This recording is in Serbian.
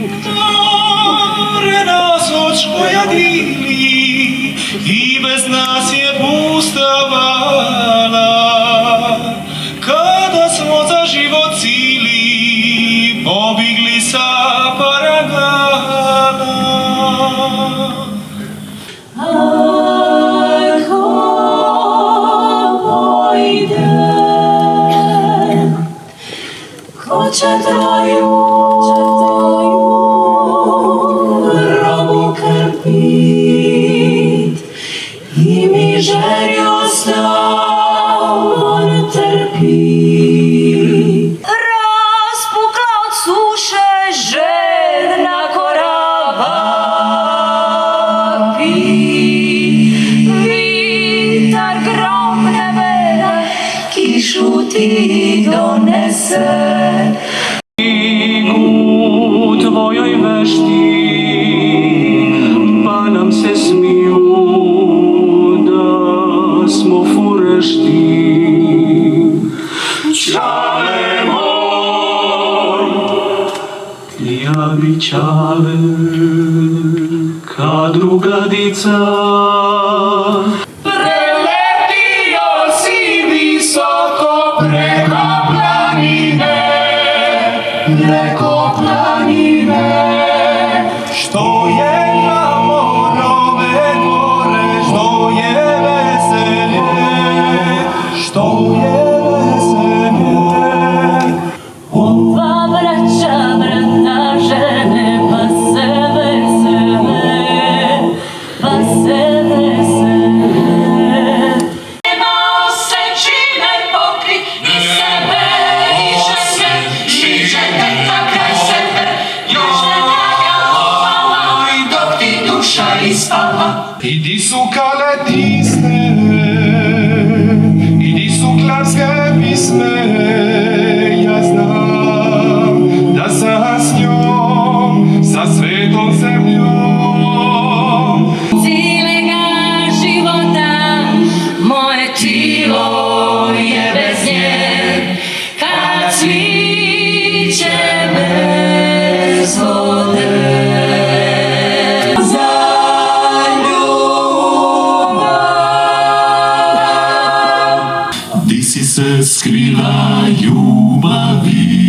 More nas odškojadili i bez nas je pustovala. Kada smo za život cili pobigli sa Paragana. Ako pojdę, hoće tvoju robu krpit i mižerju on trpi. Raspukla od suše žedna koraba vitar grom nebena kišu ti donese. U tvojoj vešti pa nam se smiju da smo furešti. Čale moj, javi čale ka drugadica. Preletio si visoko preko planine, preko planine, što je tamo nove gore, što je veselje, što je veselje. Ova braća brata žene pa se vesele, pa se vesele. Nemao se čime pokrit ni sebe i žene, i žene kraj sebe, još ne draga opala, dok ti duša ispala. Idi sukale tisne, idi suklarske pisme, ja znam da sa s njom, sa svetom zemljom. Cilega života moje tilo je bez nje, kad cviće bez vode. Za ljubav Di si se skrila ljubavi?